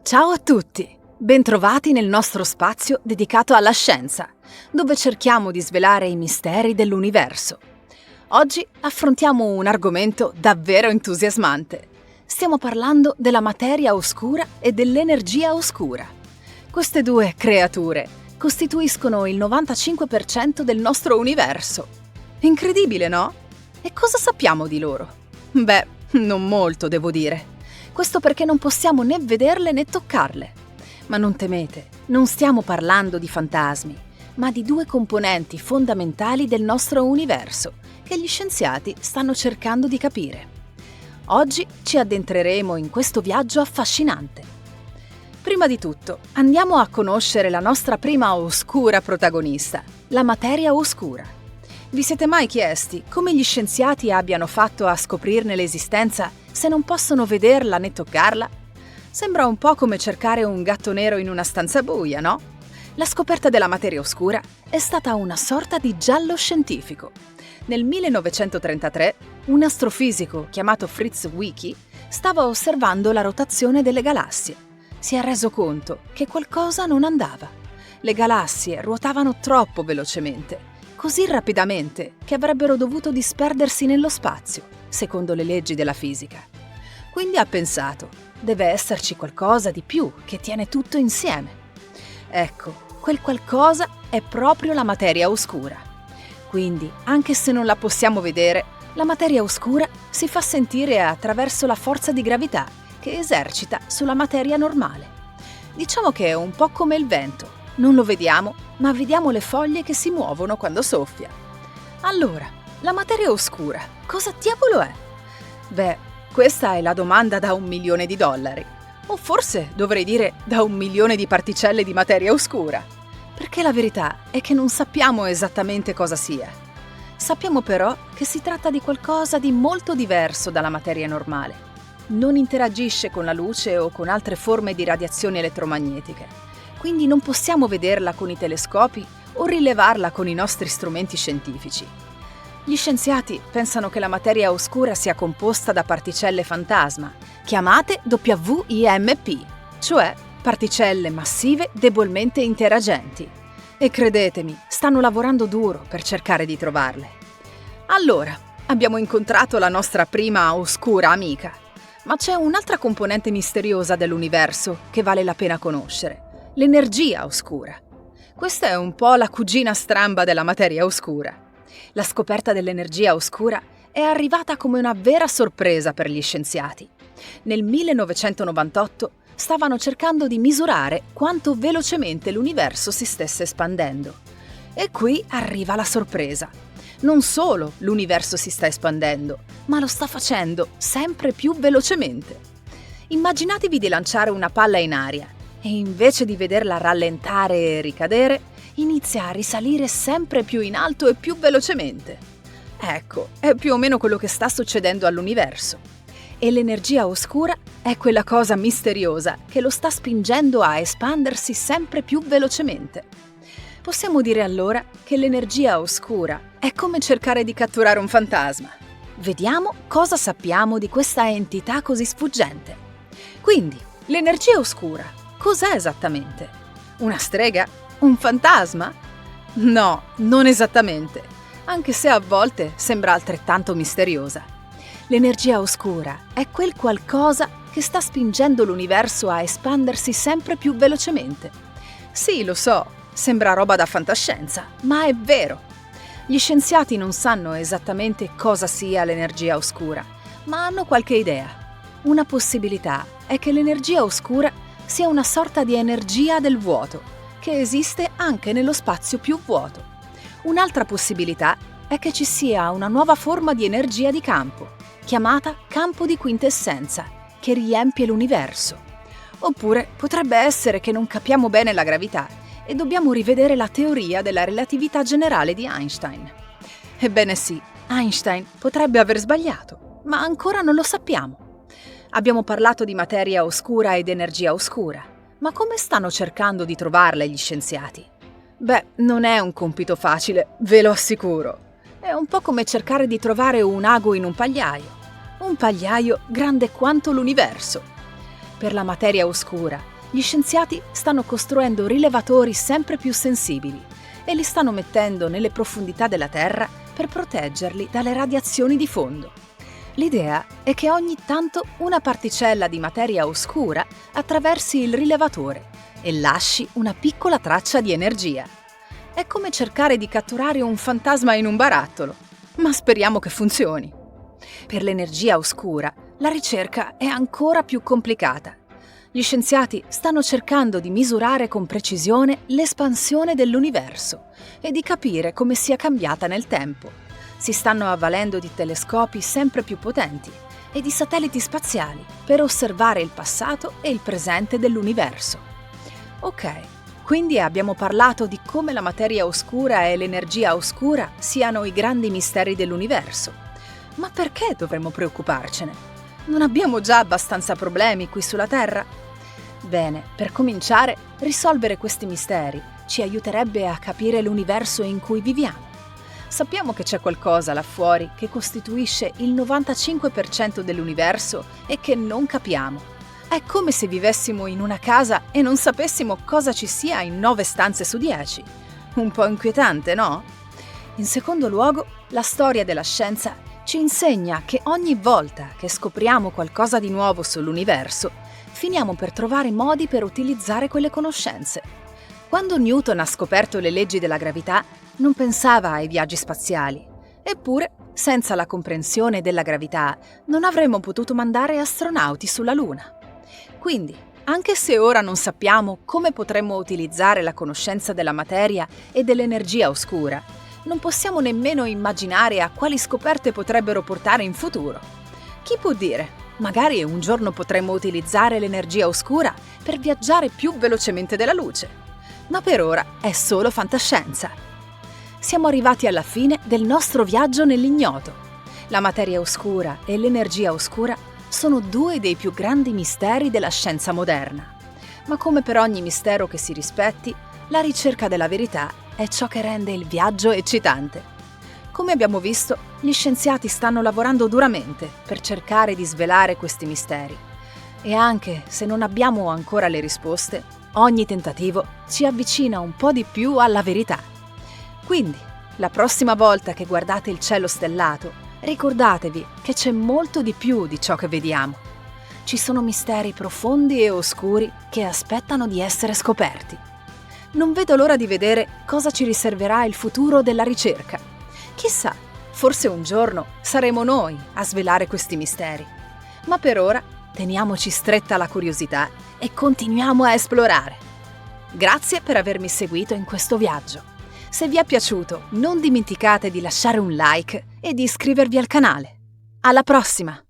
Ciao a tutti! Bentrovati nel nostro spazio dedicato alla scienza, dove cerchiamo di svelare i misteri dell'universo. Oggi affrontiamo un argomento davvero entusiasmante. Stiamo parlando della materia oscura e dell'energia oscura. Queste due creature costituiscono il 95% del nostro universo. Incredibile, no? E cosa sappiamo di loro? Beh, non molto, devo dire. Questo perché non possiamo né vederle né toccarle. Ma non temete, non stiamo parlando di fantasmi, ma di due componenti fondamentali del nostro universo che gli scienziati stanno cercando di capire. Oggi ci addentreremo in questo viaggio affascinante. Prima di tutto, andiamo a conoscere la nostra prima oscura protagonista, la materia oscura. Vi siete mai chiesti come gli scienziati abbiano fatto a scoprirne l'esistenza se non possono vederla né toccarla? Sembra un po' come cercare un gatto nero in una stanza buia, no? La scoperta della materia oscura è stata una sorta di giallo scientifico. Nel 1933, un astrofisico chiamato Fritz Zwicky stava osservando la rotazione delle galassie. Si è reso conto che qualcosa non andava. Le galassie ruotavano troppo velocemente, così rapidamente che avrebbero dovuto disperdersi nello spazio, secondo le leggi della fisica. Quindi ha pensato, deve esserci qualcosa di più che tiene tutto insieme. Ecco, quel qualcosa è proprio la materia oscura. Quindi, anche se non la possiamo vedere, la materia oscura si fa sentire attraverso la forza di gravità che esercita sulla materia normale. Diciamo che è un po' come il vento. Non lo vediamo, ma vediamo le foglie che si muovono quando soffia. Allora, la materia oscura, cosa diavolo è? Beh, questa è la domanda da $1.000.000. O forse dovrei dire da 1.000.000 di particelle di materia oscura. Perché la verità è che non sappiamo esattamente cosa sia. Sappiamo però che si tratta di qualcosa di molto diverso dalla materia normale. Non interagisce con la luce o con altre forme di radiazioni elettromagnetiche. Quindi non possiamo vederla con i telescopi o rilevarla con i nostri strumenti scientifici. Gli scienziati pensano che la materia oscura sia composta da particelle fantasma, chiamate WIMP, cioè particelle massive debolmente interagenti. E credetemi, stanno lavorando duro per cercare di trovarle. Allora, abbiamo incontrato la nostra prima oscura amica, ma c'è un'altra componente misteriosa dell'universo che vale la pena conoscere: l'energia oscura. Questa è un po' la cugina stramba della materia oscura. La scoperta dell'energia oscura è arrivata come una vera sorpresa per gli scienziati. Nel 1998 stavano cercando di misurare quanto velocemente l'universo si stesse espandendo. E qui arriva la sorpresa. Non solo l'universo si sta espandendo, ma lo sta facendo sempre più velocemente. Immaginatevi di lanciare una palla in aria e invece di vederla rallentare e ricadere, inizia a risalire sempre più in alto e più velocemente. Ecco, è più o meno quello che sta succedendo all'universo. E l'energia oscura è quella cosa misteriosa che lo sta spingendo a espandersi sempre più velocemente. Possiamo dire allora che l'energia oscura è come cercare di catturare un fantasma. Vediamo cosa sappiamo di questa entità così sfuggente. Quindi, l'energia oscura, cos'è esattamente? Una strega? Un fantasma? No, non esattamente, anche se a volte sembra altrettanto misteriosa. L'energia oscura è quel qualcosa che sta spingendo l'universo a espandersi sempre più velocemente. Sì, lo so, sembra roba da fantascienza, ma è vero. Gli scienziati non sanno esattamente cosa sia l'energia oscura, ma hanno qualche idea. Una possibilità è che l'energia oscura sia una sorta di energia del vuoto, che esiste anche nello spazio più vuoto. Un'altra possibilità è che ci sia una nuova forma di energia di campo, chiamata campo di quintessenza, che riempie l'universo. Oppure potrebbe essere che non capiamo bene la gravità e dobbiamo rivedere la teoria della relatività generale di Einstein. Ebbene sì, Einstein potrebbe aver sbagliato, ma ancora non lo sappiamo. Abbiamo parlato di materia oscura ed energia oscura. Ma come stanno cercando di trovarle gli scienziati? Beh, non è un compito facile, ve lo assicuro. È un po' come cercare di trovare un ago in un pagliaio grande quanto l'universo. Per la materia oscura Gli scienziati stanno costruendo rilevatori sempre più sensibili e li stanno mettendo nelle profondità della Terra per proteggerli dalle radiazioni di fondo. L'idea è che ogni tanto una particella di materia oscura attraversi il rilevatore e lasci una piccola traccia di energia. È come cercare di catturare un fantasma in un barattolo, ma speriamo che funzioni. Per l'energia oscura, la ricerca è ancora più complicata. Gli scienziati stanno cercando di misurare con precisione l'espansione dell'universo e di capire come sia cambiata nel tempo. Si stanno avvalendo di telescopi sempre più potenti e di satelliti spaziali per osservare il passato e il presente dell'universo. Ok, quindi abbiamo parlato di come la materia oscura e l'energia oscura siano i grandi misteri dell'universo. Ma perché dovremmo preoccuparcene? Non abbiamo già abbastanza problemi qui sulla Terra? Bene, per cominciare, risolvere questi misteri ci aiuterebbe a capire l'universo in cui viviamo. Sappiamo che c'è qualcosa là fuori che costituisce il 95% dell'universo e che non capiamo. È come se vivessimo in una casa e non sapessimo cosa ci sia in 9 stanze su 10. Un po' inquietante, no? In secondo luogo, la storia della scienza ci insegna che ogni volta che scopriamo qualcosa di nuovo sull'universo, finiamo per trovare modi per utilizzare quelle conoscenze. Quando Newton ha scoperto le leggi della gravità, non pensava ai viaggi spaziali. Eppure, senza la comprensione della gravità, non avremmo potuto mandare astronauti sulla Luna. Quindi, anche se ora non sappiamo come potremmo utilizzare la conoscenza della materia e dell'energia oscura, non possiamo nemmeno immaginare a quali scoperte potrebbero portare in futuro. Chi può dire? Magari un giorno potremmo utilizzare l'energia oscura per viaggiare più velocemente della luce. Ma per ora è solo fantascienza. Siamo arrivati alla fine del nostro viaggio nell'ignoto. La materia oscura e l'energia oscura sono due dei più grandi misteri della scienza moderna. Ma come per ogni mistero che si rispetti, la ricerca della verità è ciò che rende il viaggio eccitante. Come abbiamo visto, gli scienziati stanno lavorando duramente per cercare di svelare questi misteri. E anche se non abbiamo ancora le risposte, ogni tentativo ci avvicina un po' di più alla verità. Quindi, la prossima volta che guardate il cielo stellato, ricordatevi che c'è molto di più di ciò che vediamo. Ci sono misteri profondi e oscuri che aspettano di essere scoperti. Non vedo l'ora di vedere cosa ci riserverà il futuro della ricerca. Chissà, forse un giorno saremo noi a svelare questi misteri. Ma per ora teniamoci stretta la curiosità e continuiamo a esplorare. Grazie per avermi seguito in questo viaggio. Se vi è piaciuto, non dimenticate di lasciare un like e di iscrivervi al canale. Alla prossima!